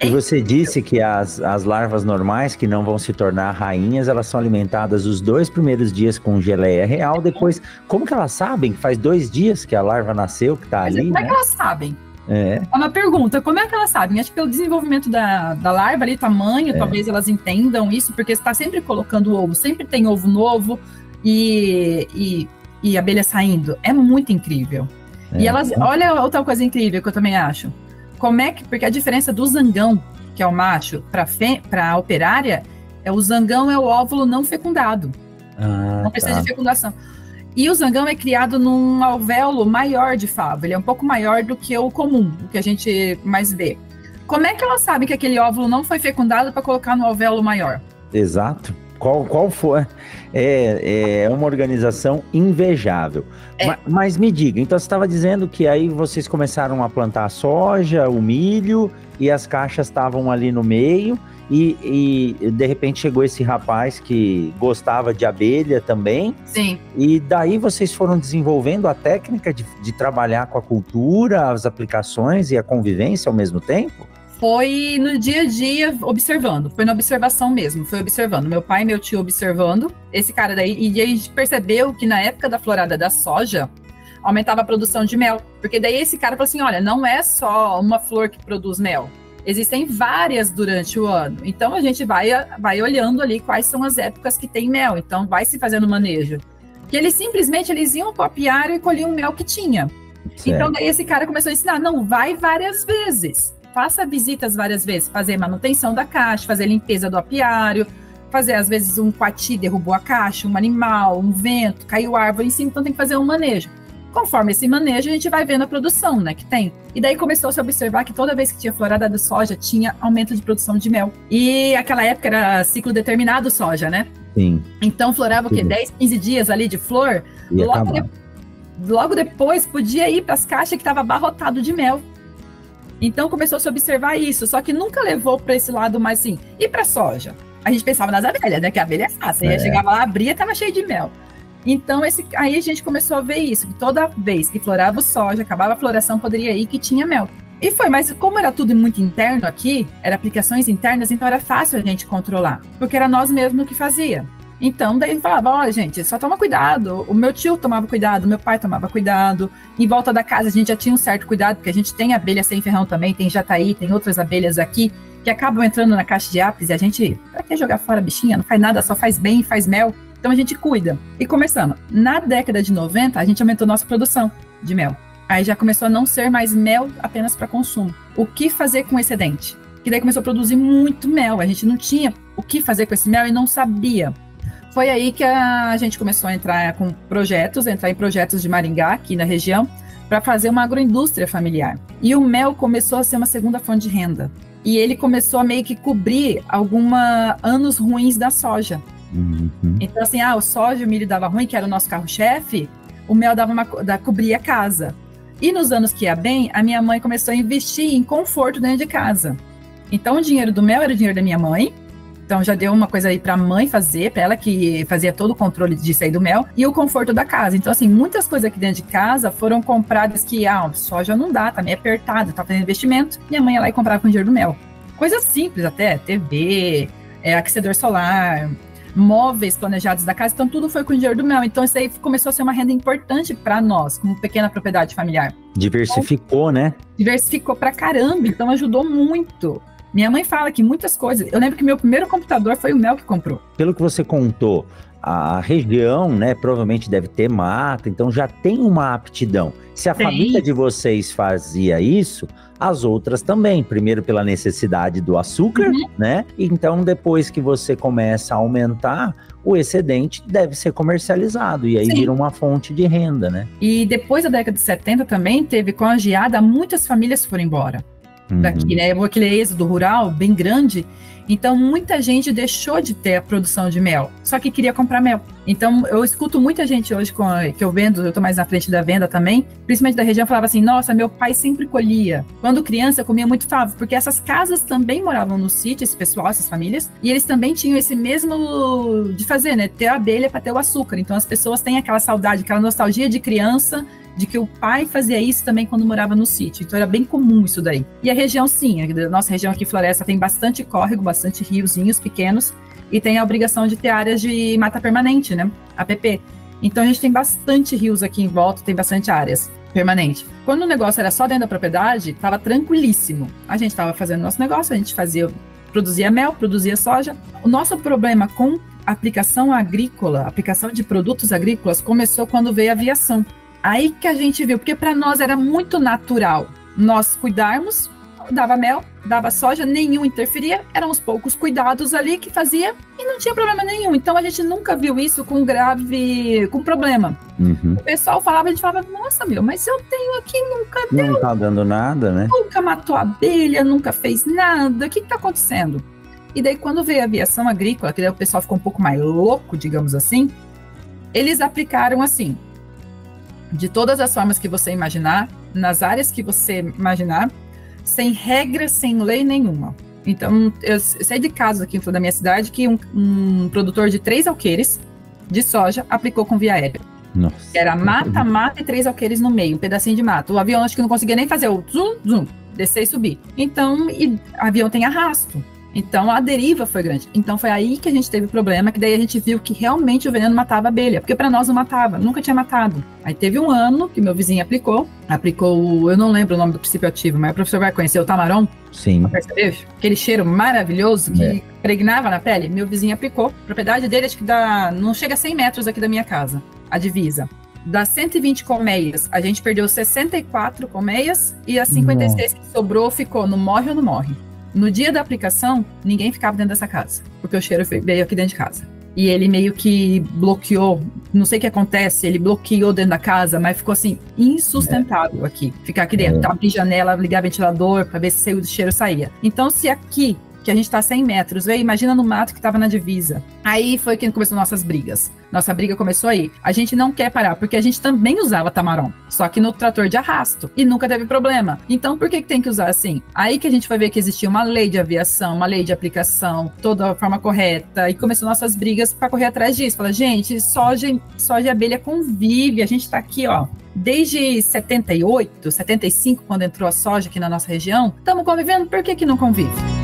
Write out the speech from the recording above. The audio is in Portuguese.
E você disse que as larvas normais, que não vão se tornar rainhas, elas são alimentadas os 2 primeiros dias com geleia real, depois, como que elas sabem que faz 2 dias que a larva nasceu, que tá ali, como é né? que elas sabem? É uma pergunta, como é que elas sabem? Acho que pelo desenvolvimento da larva ali, tamanho, talvez elas entendam isso, porque você está sempre colocando ovo, sempre tem ovo novo e abelha saindo. É muito incrível. E elas, olha outra coisa incrível que eu também acho. Porque a diferença do zangão, que é o macho, para a operária, o zangão é o óvulo não fecundado. Não precisa de fecundação. E o zangão é criado num alvéolo maior de favo. Ele é um pouco maior do que o comum, o que a gente mais vê. Como é que ela sabe que aquele óvulo não foi fecundado para colocar no alvéolo maior? Exato. Qual foi? É uma organização invejável. Mas me diga, então você estava dizendo que aí vocês começaram a plantar a soja, o milho, e as caixas estavam ali no meio, e de repente chegou esse rapaz que gostava de abelha também. Sim. E daí vocês foram desenvolvendo a técnica de trabalhar com a cultura, as aplicações e a convivência ao mesmo tempo? Foi no dia a dia observando, foi na observação mesmo, foi observando. Meu pai e meu tio observando, esse cara daí, e a gente percebeu que na época da florada da soja, aumentava a produção de mel. Porque daí esse cara falou assim, olha, não é só uma flor que produz mel, existem várias durante o ano. Então a gente vai olhando ali quais são as épocas que tem mel, então vai se fazendo manejo. Que eles iam para o apiário e colhiam o mel que tinha. Certo. Então daí esse cara começou a ensinar, não, vai várias vezes. Faça visitas várias vezes, fazer manutenção da caixa, fazer limpeza do apiário, fazer, às vezes, um coati derrubou a caixa, um animal, um vento, caiu árvore em cima, então tem que fazer um manejo. Conforme esse manejo, a gente vai vendo a produção, né, que tem. E daí começou-se a observar que toda vez que tinha florada de soja, tinha aumento de produção de mel. E aquela época era ciclo determinado soja, né? Sim. Então florava o quê? 10, 15 dias ali de flor. Logo depois podia ir para as caixas que estava abarrotado de mel. Então começou a se observar isso, só que nunca levou para esse lado mais assim. E para soja? A gente pensava nas abelhas, né? Que a abelha é fácil. Aí chegava lá, abria, tava cheio de mel. Então aí a gente começou a ver isso, que toda vez que florava o soja, acabava a floração, poderia ir que tinha mel. E foi, mas como era tudo muito interno aqui, era aplicações internas, então era fácil a gente controlar, porque era nós mesmos que fazia. Então, daí ele falava, olha, gente, só toma cuidado. O meu tio tomava cuidado, meu pai tomava cuidado. Em volta da casa, a gente já tinha um certo cuidado, porque a gente tem abelha sem ferrão também, tem jataí, tem outras abelhas aqui, que acabam entrando na caixa de apis, e a gente, pra que jogar fora a bichinha? Não faz nada, só faz bem, faz mel. Então, a gente cuida. E começando, na década de 90, a gente aumentou nossa produção de mel. Aí já começou a não ser mais mel apenas para consumo. O que fazer com o excedente? Que daí começou a produzir muito mel. A gente não tinha o que fazer com esse mel e não sabia. Foi aí que a gente começou a entrar em projetos de Maringá, aqui na região, para fazer uma agroindústria familiar. E o mel começou a ser uma segunda fonte de renda. E ele começou a meio que cobrir anos ruins da soja. Uhum. Então, assim, o soja e o milho dava ruim, que era o nosso carro-chefe, o mel cobria a casa. E nos anos que ia bem, a minha mãe começou a investir em conforto dentro de casa. Então, o dinheiro do mel era o dinheiro da minha mãe. Então, já deu uma coisa aí para a mãe fazer, para ela que fazia todo o controle disso aí do mel, e o conforto da casa. Então, assim, muitas coisas aqui dentro de casa foram compradas que, soja não dá, tá meio apertado, tá fazendo investimento. Minha mãe ia lá e comprava com o dinheiro do mel. Coisas simples até, TV, aquecedor solar, móveis planejados da casa, então tudo foi com o dinheiro do mel. Então, isso aí começou a ser uma renda importante para nós, como pequena propriedade familiar. Diversificou, né? Diversificou pra caramba, então ajudou muito. Minha mãe fala que muitas coisas... Eu lembro que meu primeiro computador foi o mel que comprou. Pelo que você contou, a região, né, provavelmente deve ter mata, então já tem uma aptidão. Se a família de vocês fazia isso, as outras também. Primeiro pela necessidade do açúcar, né? Então, depois que você começa a aumentar, o excedente deve ser comercializado. E aí vira uma fonte de renda, né? E depois da década de 70 também, teve com a geada, muitas famílias foram embora daqui, né? Aquele êxodo rural bem grande. Então, muita gente deixou de ter a produção de mel, só que queria comprar mel. Então, eu escuto muita gente hoje que eu vendo, eu tô mais na frente da venda também, principalmente da região, falava assim, nossa, meu pai sempre colhia. Quando criança, eu comia muito favo, porque essas casas também moravam no sítio, esse pessoal, essas famílias, e eles também tinham esse mesmo de fazer, né? Ter a abelha para ter o açúcar. Então, as pessoas têm aquela saudade, aquela nostalgia de criança, de que o pai fazia isso também quando morava no sítio. Então era bem comum isso daí. E a região, sim, a nossa região aqui, Floresta, tem bastante córrego, bastante riozinhos pequenos, e tem a obrigação de ter áreas de mata permanente, né? APP. Então a gente tem bastante rios aqui em volta, tem bastante áreas permanente. Quando o negócio era só dentro da propriedade, estava tranquilíssimo. A gente estava fazendo nosso negócio, a gente produzia mel, produzia soja. O nosso problema com aplicação agrícola, aplicação de produtos agrícolas, começou quando veio a aviação. Aí que a gente viu, porque para nós era muito natural nós cuidarmos, dava mel, dava soja, nenhum interferia, eram os poucos cuidados ali que fazia e não tinha problema nenhum. Então a gente nunca viu isso com problema. Uhum. O pessoal falava, a gente falava, nossa, mas eu tenho aqui, nunca deu. Não tá dando nada, né? Nunca matou a abelha, nunca fez nada, o que tá acontecendo? E daí quando veio a aviação agrícola, que daí o pessoal ficou um pouco mais louco, digamos assim, eles aplicaram assim, de todas as formas que você imaginar, nas áreas que você imaginar, sem regra, sem lei nenhuma. Então, eu sei de casos aqui da minha cidade que um produtor de 3 alqueires de soja aplicou com via aérea. Nossa. Era mata e 3 alqueires no meio, um pedacinho de mato. O avião acho que não conseguia nem fazer o zoom, descer e subir. Então, o avião tem arrasto. Então, a deriva foi grande. Então, foi aí que a gente teve problema, que daí a gente viu que realmente o veneno matava a abelha, porque para nós não matava, nunca tinha matado. Aí teve um ano que meu vizinho aplicou, eu não lembro o nome do princípio ativo, mas o professor vai conhecer o Tamaron. Sim. Percebeu? Aquele cheiro maravilhoso que pregnava na pele. Meu vizinho aplicou. A propriedade dele acho que não chega a 100 metros aqui da minha casa, a divisa. Das 120 colmeias, a gente perdeu 64 colmeias e as 56 que sobrou ficou no morre ou não morre. No dia da aplicação, ninguém ficava dentro dessa casa, porque o cheiro veio aqui dentro de casa. E ele meio que bloqueou, não sei o que acontece, ele bloqueou dentro da casa, mas ficou assim, insustentável aqui. Ficar aqui dentro, abrir janela, ligar ventilador, para ver se o cheiro saía. Então, se aqui, que a gente tá a 100 metros, veio, imagina no mato que tava na divisa. Aí foi que começou nossas brigas. Nossa briga começou aí. A gente não quer parar, porque a gente também usava Tamaron, só que no trator de arrasto, e nunca teve problema. Então, por que tem que usar assim? Aí que a gente vai ver que existia uma lei de aviação, uma lei de aplicação, toda a forma correta, e começou nossas brigas para correr atrás disso. Fala, gente, soja e abelha convive, a gente tá aqui, ó, desde 78, 75, quando entrou a soja aqui na nossa região, estamos convivendo, por que não convive?